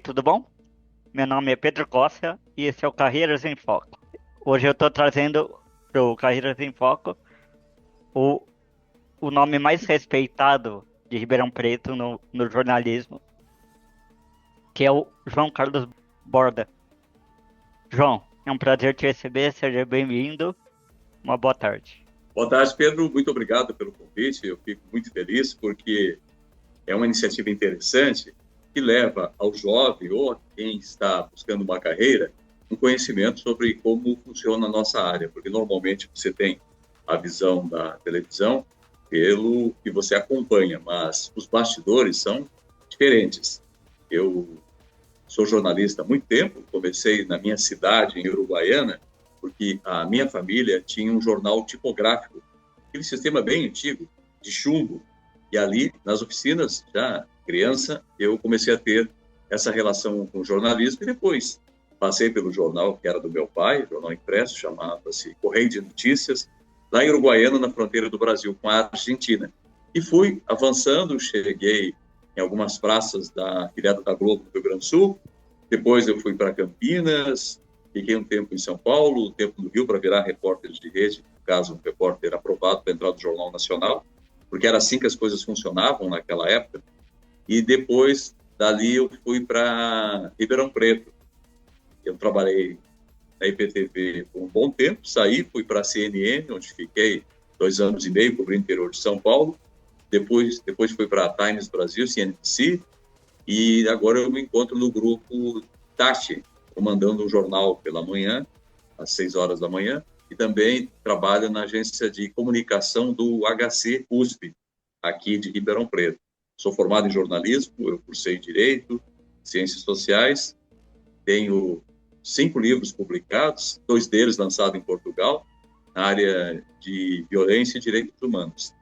tudo bom? Meu nome é Pedro Costa e esse é o Carreiras em Foco. Hoje eu estou trazendo para o Carreiras em Foco o, o nome mais respeitado de Ribeirão Preto no jornalismo, que é o João Carlos Borda. João, é um prazer te receber, seja bem-vindo, uma boa tarde. Boa tarde, Pedro. Muito obrigado pelo convite. Eu fico muito feliz porque é uma iniciativa interessante que leva ao jovem ou a quem está buscando uma carreira um conhecimento sobre como funciona a nossa área, porque normalmente você tem a visão da televisão pelo que você acompanha, mas os bastidores são diferentes. Eu sou jornalista há muito tempo, comecei na minha cidade, em Uruguaiana, porque a minha família tinha um jornal tipográfico, aquele sistema bem antigo, de chumbo. E ali, nas oficinas, já criança, eu comecei a ter essa relação com o jornalismo e depois passei pelo jornal que era do meu pai, jornal impresso, chamava-se Correio de Notícias, lá em Uruguaiana, na fronteira do Brasil com a Argentina. E fui avançando, cheguei em algumas praças da afiliada da Globo do Rio Grande do Sul, depois eu fui para Campinas, fiquei um tempo em São Paulo, um tempo no Rio para virar repórter de rede, no caso, um repórter aprovado para entrar no Jornal Nacional, porque era assim que as coisas funcionavam naquela época. E depois, dali, eu fui para Ribeirão Preto. Eu trabalhei na IPTV por um bom tempo, saí, fui para a CNN, onde fiquei 2 anos e meio, cobrindo o interior de São Paulo. Depois fui para a Times Brasil, CNBC, e agora eu me encontro no grupo Tati, comandando um jornal pela manhã, às 6 horas da manhã, e também trabalho na agência de comunicação do HC USP, aqui de Ribeirão Preto. Sou formado em jornalismo, eu cursei Direito, Ciências Sociais, tenho 5 livros publicados, 2 deles lançados em Portugal, na área de violência e direitos humanos.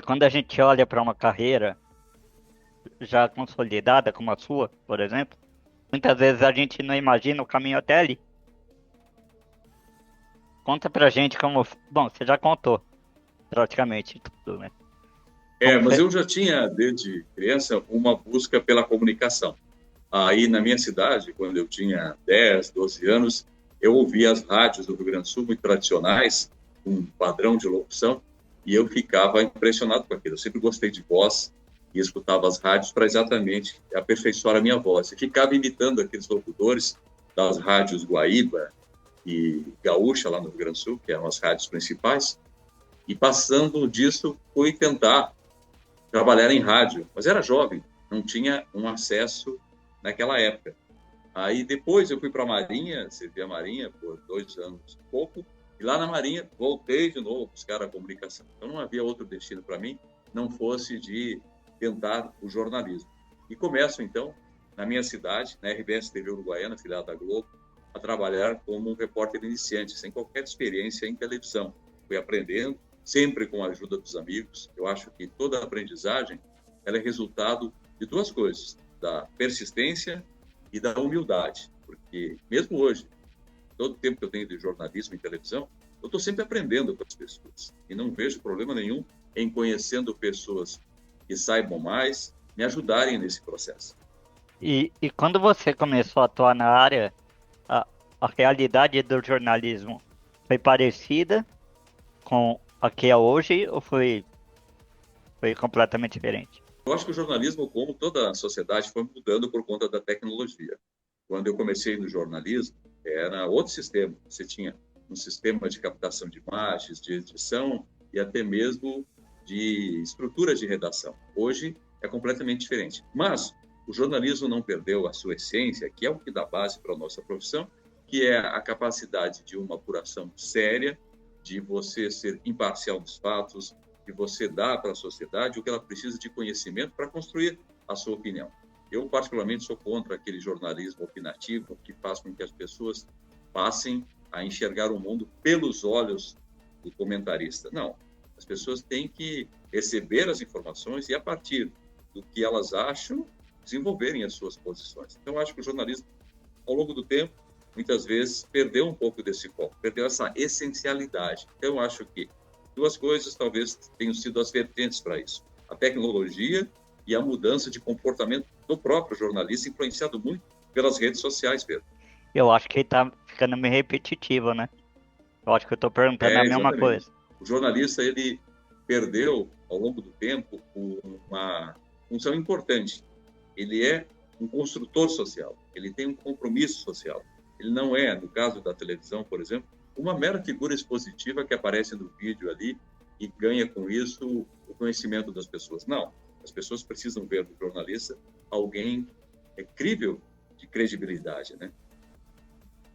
Quando a gente olha para uma carreira já consolidada como a sua, por exemplo, muitas vezes a gente não imagina o caminho até ali. Conta pra gente como. Bom, você já contou praticamente tudo, né? Como Mas foi? eu já tinha, desde criança, uma busca pela comunicação. Aí, na minha cidade, quando eu tinha 10, 12 anos, eu ouvia as rádios do Rio Grande do Sul, muito tradicionais, com um padrão de locução, e eu ficava impressionado com aquilo. Eu sempre gostei de voz e escutava as rádios para exatamente aperfeiçoar a minha voz. E ficava imitando aqueles locutores das rádios Guaíba e Gaúcha, lá no Rio Grande do Sul, que eram as rádios principais, e passando disso, fui tentar trabalhar em rádio, mas era jovem, não tinha um acesso naquela época. Aí depois eu fui para a Marinha, servi a Marinha por 2 anos e pouco, e lá na Marinha voltei de novo a buscar a comunicação. Então não havia outro destino para mim, não fosse de tentar o jornalismo. E começo então, na minha cidade, na RBS TV Uruguaiana, filial da Globo, a trabalhar como um repórter iniciante, sem qualquer experiência em televisão. Fui aprendendo, sempre com a ajuda dos amigos. Eu acho que toda aprendizagem ela é resultado de 2 coisas, da persistência e da humildade, porque mesmo hoje, todo o tempo que eu tenho de jornalismo e televisão, eu estou sempre aprendendo com as pessoas e não vejo problema nenhum em conhecendo pessoas que saibam mais, me ajudarem nesse processo. E quando você começou a atuar na área, a, a realidade do jornalismo foi parecida com a que é hoje ou foi completamente diferente? Eu acho que o jornalismo, como toda a sociedade, foi mudando por conta da tecnologia. Quando eu comecei no jornalismo, era outro sistema. Você tinha um sistema de captação de imagens, de edição e até mesmo de estrutura de redação. Hoje é completamente diferente. Mas o jornalismo não perdeu a sua essência, que é o que dá base para a nossa profissão, que é a capacidade de uma apuração séria, de você ser imparcial nos fatos, de você dar para a sociedade o que ela precisa de conhecimento para construir a sua opinião. Eu, particularmente, sou contra aquele jornalismo opinativo que faz com que as pessoas passem a enxergar o mundo pelos olhos do comentarista. Não, as pessoas têm que receber as informações e, a partir do que elas acham, desenvolverem as suas posições. Então, acho que o jornalismo, ao longo do tempo, muitas vezes perdeu um pouco desse foco, perdeu essa essencialidade. Então, eu acho que 2 coisas talvez tenham sido as vertentes para isso: a tecnologia e a mudança de comportamento do próprio jornalista, influenciado muito pelas redes sociais, Pedro. Eu acho que tá ficando meio repetitivo, né? Eu acho que eu tô perguntando a mesma Exatamente. coisa. O jornalista, ele perdeu, ao longo do tempo, uma função importante. Ele é um construtor social, ele tem um compromisso social. Ele não é, no caso da televisão, por exemplo, uma mera figura expositiva que aparece no vídeo ali e ganha com isso o conhecimento das pessoas. Não, as pessoas precisam ver no jornalista alguém crível, de credibilidade, né?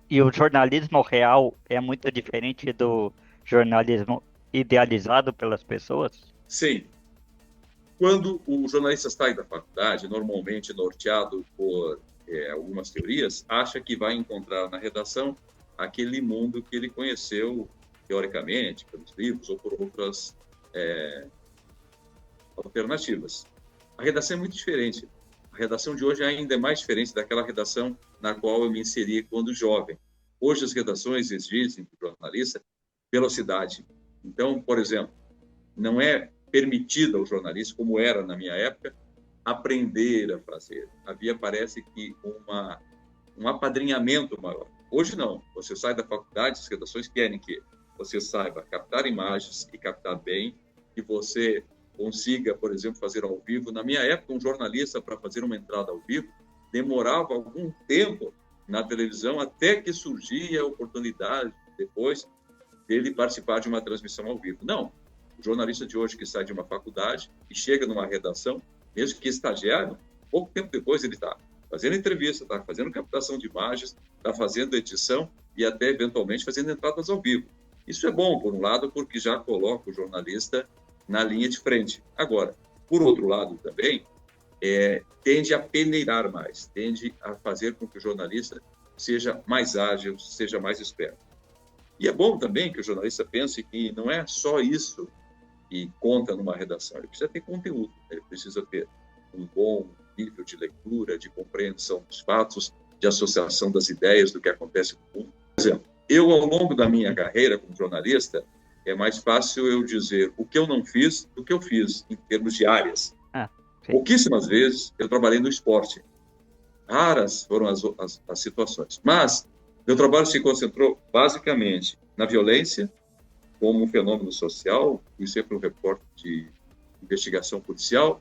E o jornalismo real é muito diferente do jornalismo idealizado pelas pessoas? Sim. Quando o jornalista sai da faculdade, normalmente norteado por algumas teorias, acha que vai encontrar na redação aquele mundo que ele conheceu teoricamente, pelos livros ou por outras alternativas. A redação é muito diferente. A redação de hoje ainda é mais diferente daquela redação na qual eu me inseri quando jovem. Hoje as redações exigem do jornalista velocidade. Então, por exemplo, não é permitido ao jornalista, como era na minha época, aprender a fazer. Havia, parece que, um apadrinhamento maior. Hoje não. Você sai da faculdade, as redações querem que você saiba captar imagens e captar bem, que você consiga, por exemplo, fazer ao vivo. Na minha época, um jornalista, para fazer uma entrada ao vivo, demorava algum tempo na televisão até que surgia a oportunidade, depois, dele participar de uma transmissão ao vivo. Não. O jornalista de hoje que sai de uma faculdade e chega numa redação, mesmo que estagiário, pouco tempo depois ele está fazendo entrevista, está fazendo captação de imagens, está fazendo edição e até, eventualmente, fazendo entradas ao vivo. Isso é bom, por um lado, porque já coloca o jornalista na linha de frente. Agora, por outro lado também, tende a peneirar mais, tende a fazer com que o jornalista seja mais ágil, seja mais esperto. E é bom também que o jornalista pense que não é só isso que conta numa redação, ele precisa ter conteúdo, ele precisa ter um bom nível de leitura, de compreensão dos fatos, de associação das ideias do que acontece no mundo. Por exemplo, eu, ao longo da minha carreira como jornalista, é mais fácil eu dizer o que eu não fiz do que eu fiz, em termos de áreas. Pouquíssimas vezes eu trabalhei no esporte. Raras foram as situações. Mas meu trabalho se concentrou basicamente na violência, como um fenômeno social, fui sempre um repórter de investigação policial.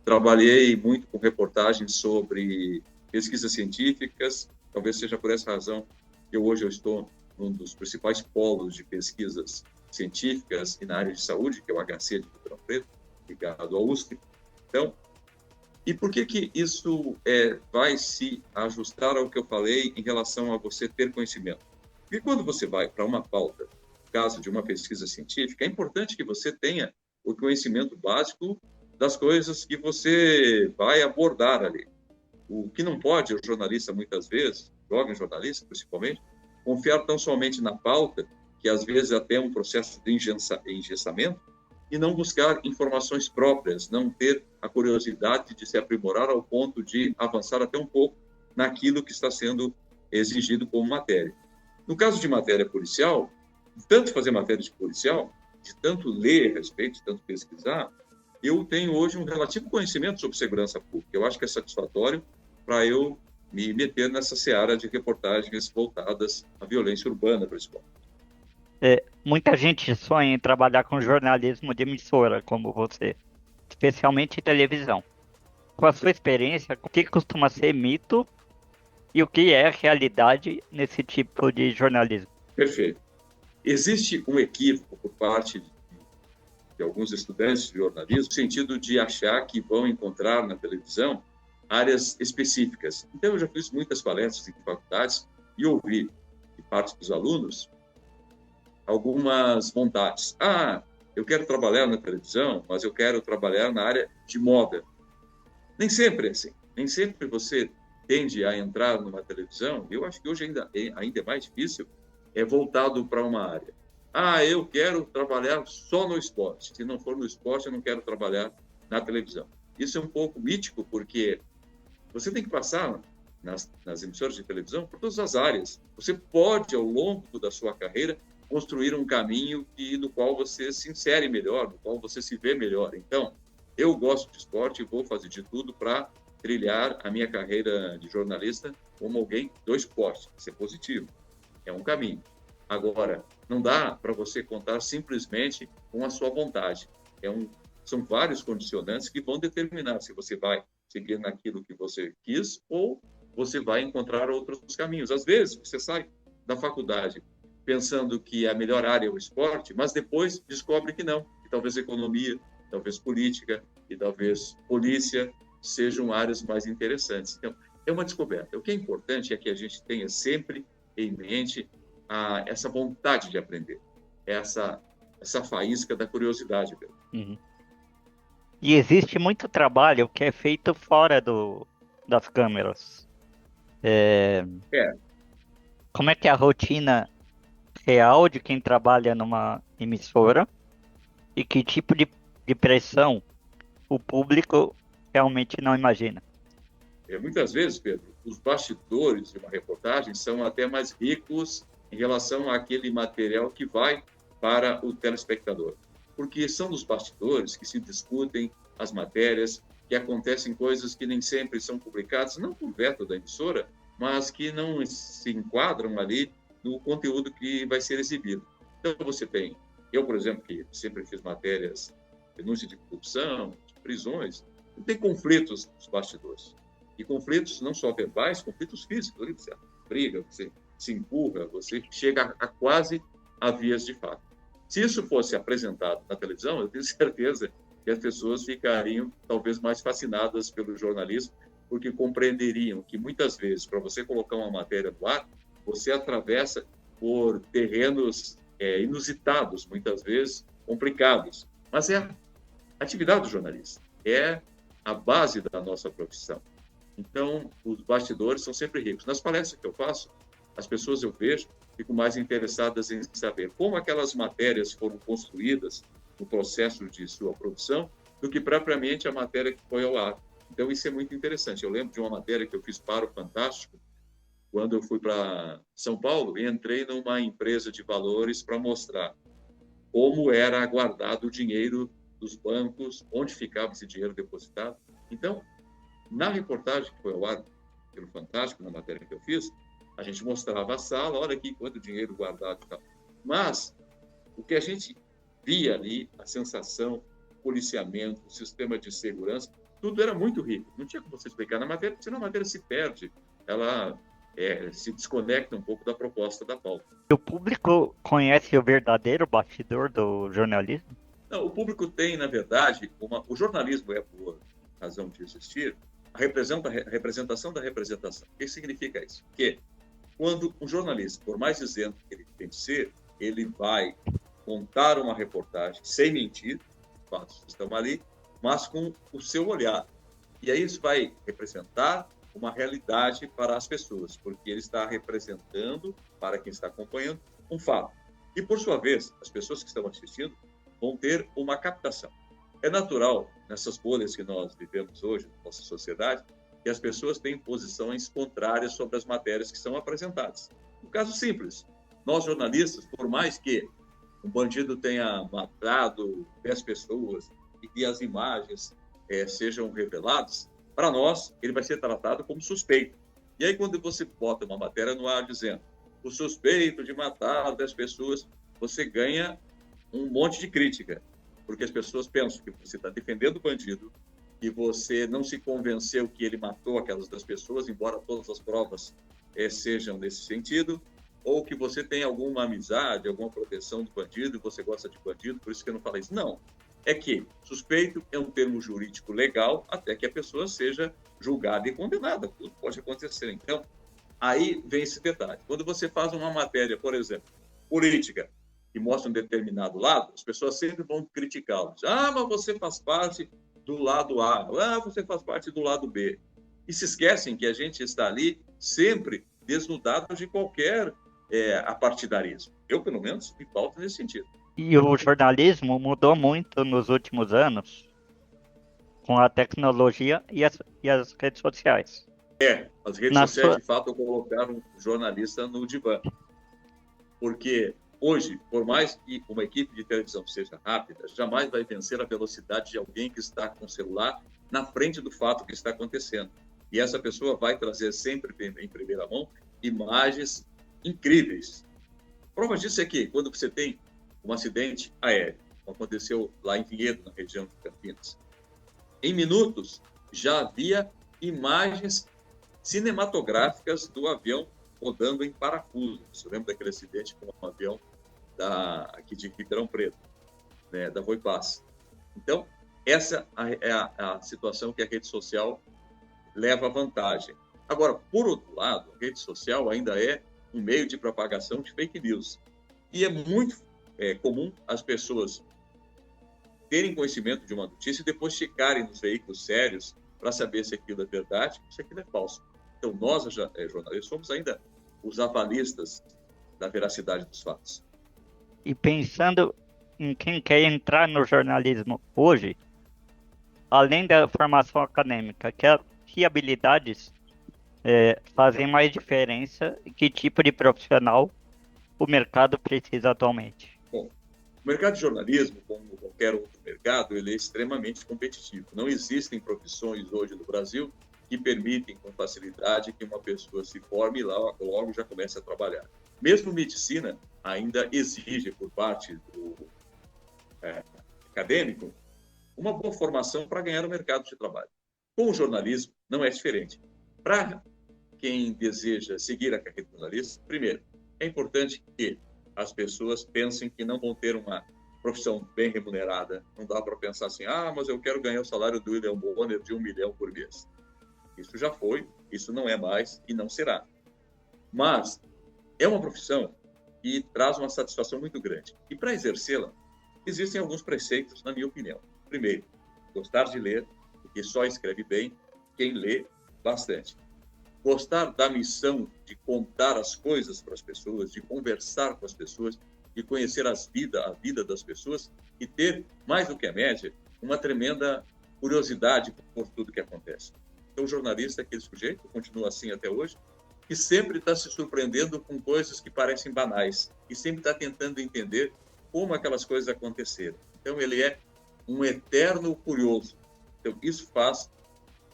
Trabalhei muito com reportagens sobre pesquisas científicas, talvez seja por essa razão que hoje eu estou num dos principais polos de pesquisas científicas e na área de saúde, que é o HC de Ribeirão Preto, ligado ao USP. Então, e por que isso vai se ajustar ao que eu falei em relação a você ter conhecimento? Porque quando você vai para uma pauta, no caso de uma pesquisa científica, é importante que você tenha o conhecimento básico das coisas que você vai abordar ali. O que não pode, o jornalista, muitas vezes, jovem jornalista, principalmente, confiar tão somente na pauta, que às vezes até é um processo de engessamento, e não buscar informações próprias, não ter a curiosidade de se aprimorar ao ponto de avançar até um pouco naquilo que está sendo exigido como matéria. No caso de matéria policial, de tanto fazer matéria de policial, de tanto ler a respeito, de tanto pesquisar, eu tenho hoje um relativo conhecimento sobre segurança pública. Eu acho que é satisfatório para eu me meter nessa seara de reportagens voltadas à violência urbana, principalmente. Muita gente sonha em trabalhar com jornalismo de emissora, como você, especialmente em televisão. Com a sua experiência, o que costuma ser mito e o que é realidade nesse tipo de jornalismo? Perfeito. Existe um equívoco por parte de alguns estudantes de jornalismo, no sentido de achar que vão encontrar na televisão áreas específicas. Então, eu já fiz muitas palestras em faculdades e ouvi de parte dos alunos algumas vontades. Eu quero trabalhar na televisão, mas eu quero trabalhar na área de moda. Nem sempre é assim. Nem sempre você tende a entrar numa televisão. Eu acho que hoje ainda é mais difícil, voltado para uma área. Eu quero trabalhar só no esporte. Se não for no esporte, eu não quero trabalhar na televisão. Isso é um pouco mítico, porque você tem que passar nas emissoras de televisão por todas as áreas. Você pode, ao longo da sua carreira, construir um caminho no qual você se insere melhor, no qual você se vê melhor. Então, eu gosto de esporte e vou fazer de tudo para trilhar a minha carreira de jornalista como alguém do esporte. Isso é positivo, é um caminho. Agora, não dá para você contar simplesmente com a sua vontade. São vários condicionantes que vão determinar se você vai seguir naquilo que você quis ou você vai encontrar outros caminhos. Às vezes, você sai da faculdade pensando que a melhor área é o esporte, mas depois descobre que não, que talvez economia, talvez política e talvez polícia sejam áreas mais interessantes. Então, é uma descoberta. O que é importante é que a gente tenha sempre em mente essa vontade de aprender, essa faísca da curiosidade. Uhum. E existe muito trabalho que é feito fora das câmeras. É, Como é que é a rotina real de quem trabalha numa emissora e que tipo de pressão o público realmente não imagina? Muitas vezes, Pedro, os bastidores de uma reportagem são até mais ricos em relação àquele material que vai para o telespectador, porque são nos bastidores que se discutem as matérias, que acontecem coisas que nem sempre são publicadas, não por veto da emissora, mas que não se enquadram ali no conteúdo que vai ser exibido. Então, você tem, eu, por exemplo, que sempre fiz matérias, denúncia de corrupção, de prisões, tem conflitos nos bastidores. E conflitos não só verbais, conflitos físicos. Você briga, você se empurra, você chega a quase a vias de fato. Se isso fosse apresentado na televisão, eu tenho certeza que as pessoas ficariam talvez mais fascinadas pelo jornalismo, porque compreenderiam que muitas vezes, para você colocar uma matéria no ar, você atravessa por terrenos inusitados, muitas vezes complicados. Mas é a atividade do jornalista, é a base da nossa profissão. Então, os bastidores são sempre ricos. Nas palestras que eu faço, as pessoas eu vejo ficam mais interessadas em saber como aquelas matérias foram construídas no processo de sua produção, do que propriamente a matéria que foi ao ar. Então, isso é muito interessante. Eu lembro de uma matéria que eu fiz para o Fantástico, quando eu fui para São Paulo e entrei numa empresa de valores para mostrar como era guardado o dinheiro dos bancos, onde ficava esse dinheiro depositado. Então, na reportagem que foi ao ar pelo Fantástico, na matéria que eu fiz, a gente mostrava a sala, olha aqui quanto dinheiro guardado e tal. Mas o que a gente via ali, a sensação, o policiamento, o sistema de segurança, tudo era muito rico. Não tinha como você explicar na matéria, porque senão a matéria se perde, ela se desconecta um pouco da proposta da pauta. O público conhece o verdadeiro bastidor do jornalismo? Não, o público tem, na verdade, o jornalismo é, por razão de existir, a representação da representação. O que significa isso? Que quando um jornalista, por mais dizendo que ele tem de ser, ele vai contar uma reportagem sem mentir, os fatos estão ali, mas com o seu olhar. E aí isso vai representar uma realidade para as pessoas, porque ele está representando, para quem está acompanhando, um fato. E, por sua vez, as pessoas que estão assistindo vão ter uma captação. É natural, nessas bolhas que nós vivemos hoje, na nossa sociedade, que as pessoas têm posições contrárias sobre as matérias que são apresentadas. Um caso simples, nós jornalistas, por mais que um bandido tenha matado 10 pessoas e as imagens sejam reveladas, para nós, ele vai ser tratado como suspeito. E aí, quando você bota uma matéria no ar dizendo o suspeito de matar 10 pessoas, você ganha um monte de crítica, porque as pessoas pensam que você está defendendo o bandido e você não se convenceu que ele matou aquelas 10 pessoas, embora todas as provas sejam nesse sentido, ou que você tem alguma amizade, alguma proteção do bandido e você gosta de bandido, por isso que eu não falei isso. Não. É que suspeito é um termo jurídico legal até que a pessoa seja julgada e condenada. Tudo pode acontecer. Então, aí vem esse detalhe. Quando você faz uma matéria, por exemplo, política, que mostra um determinado lado, as pessoas sempre vão criticá-los. Ah, mas você faz parte do lado A. Ah, você faz parte do lado B. E se esquecem que a gente está ali sempre desnudado de qualquer apartidarismo. Eu, pelo menos, me pauto nesse sentido. E o jornalismo mudou muito nos últimos anos com a tecnologia e as redes sociais. As redes sociais, de fato, colocaram o jornalista no divã. Porque Hoje, por mais que uma equipe de televisão seja rápida, jamais vai vencer a velocidade de alguém que está com o celular na frente do fato que está acontecendo. E essa pessoa vai trazer sempre em primeira mão imagens incríveis. Prova disso é que quando você tem um acidente aéreo, como aconteceu lá em Vinhedo, na região de Campinas, em minutos já havia imagens cinematográficas do avião rodando em parafuso. Você lembra daquele acidente com um avião aqui de Ribeirão Preto, né, da Voipass. Então, essa é a situação que a rede social leva vantagem. Agora, por outro lado, a rede social ainda é um meio de propagação de fake news. E é muito comum as pessoas terem conhecimento de uma notícia e depois checarem nos veículos sérios para saber se aquilo é verdade ou se aquilo é falso. Então, nós, jornalistas, somos ainda os avalistas da veracidade dos fatos. E pensando em quem quer entrar no jornalismo hoje, além da formação acadêmica, que habilidades fazem mais diferença e que tipo de profissional o mercado precisa atualmente? Bom, o mercado de jornalismo, como qualquer outro mercado, ele é extremamente competitivo. Não existem profissões hoje no Brasil que permitem com facilidade que uma pessoa se forme e logo já comece a trabalhar. Mesmo medicina ainda exige por parte do acadêmico uma boa formação para ganhar o mercado de trabalho. Com o jornalismo não é diferente. Para quem deseja seguir a carreira de jornalista, primeiro, é importante que as pessoas pensem que não vão ter uma profissão bem remunerada. Não dá para pensar assim, mas eu quero ganhar o salário do William Bonner de 1 milhão por mês. Isso já foi, isso não é mais e não será. Mas é uma profissão que traz uma satisfação muito grande. E para exercê-la, existem alguns preceitos, na minha opinião. Primeiro, gostar de ler, porque só escreve bem quem lê bastante. Gostar da missão de contar as coisas para as pessoas, de conversar com as pessoas, de conhecer a vida das pessoas e ter, mais do que a média, uma tremenda curiosidade por tudo que acontece. Então, o jornalista é aquele sujeito, continua assim até hoje, que sempre está se surpreendendo com coisas que parecem banais e sempre está tentando entender como aquelas coisas aconteceram. Então, ele é um eterno curioso. Então, isso faz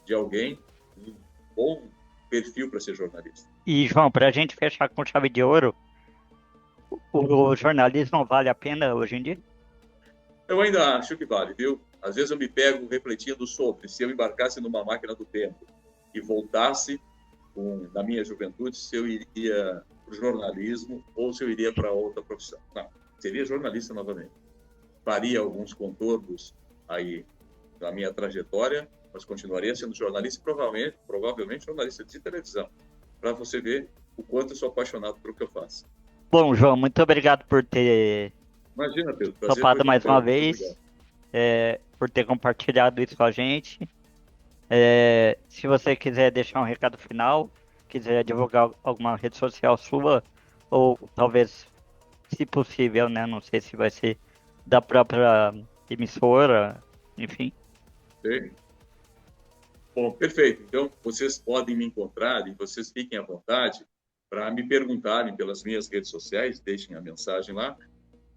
de alguém um bom perfil para ser jornalista. E, João, para a gente fechar com chave de ouro, o jornalismo vale a pena hoje em dia? Eu ainda acho que vale, viu? Às vezes eu me pego refletindo sobre se eu embarcasse numa máquina do tempo e voltasse na minha juventude, se eu iria para o jornalismo ou se eu iria para outra profissão. Não, seria jornalista novamente. Faria alguns contornos aí na minha trajetória, mas continuaria sendo jornalista e provavelmente jornalista de televisão, para você ver o quanto eu sou apaixonado pelo que eu faço. Bom, João, muito obrigado por ter Imagina, Pedro, topado mais uma vez, por ter compartilhado isso com a gente. Se você quiser deixar um recado final, quiser divulgar alguma rede social sua, ou talvez, se possível, né? Não sei se vai ser da própria emissora, enfim. Sim. Bom, perfeito. Então, vocês podem me encontrar e vocês fiquem à vontade para me perguntarem pelas minhas redes sociais, deixem a mensagem lá,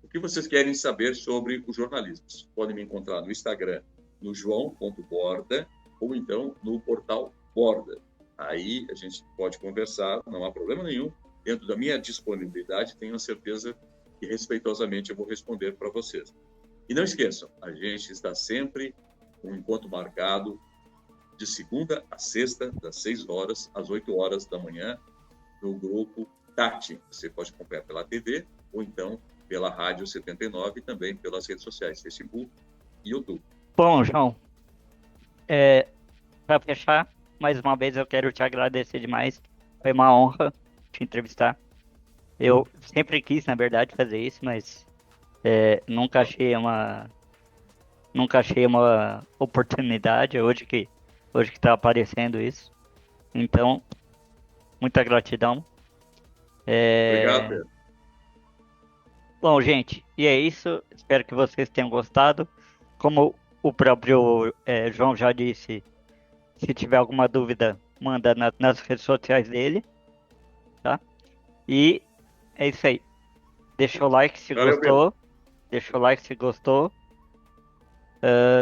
o que vocês querem saber sobre o jornalismo. Vocês podem me encontrar no Instagram, no joão.borda, ou então no portal Borda. Aí a gente pode conversar, não há problema nenhum. Dentro da minha disponibilidade, tenho a certeza que respeitosamente eu vou responder para vocês. E não esqueçam, a gente está sempre com um encontro marcado de segunda a sexta, das 6 horas às 8 horas da manhã, no grupo Tati. Você pode acompanhar pela TV ou então pela Rádio 79 e também pelas redes sociais, Facebook e YouTube. Bom, João, para fechar, mais uma vez eu quero te agradecer demais. Foi uma honra te entrevistar. Eu sempre quis, na verdade, fazer isso, mas nunca achei uma oportunidade hoje que está aparecendo isso. Então, muita gratidão. Obrigado, Pedro. Bom, gente, e é isso. Espero que vocês tenham gostado. Como o próprio João já disse, se tiver alguma dúvida, manda nas redes sociais dele, tá? E é isso aí. Deixa o like se Valeu, Pedro. gostou. Deixa o like se gostou.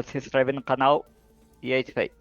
Se inscreve no canal. E é isso aí.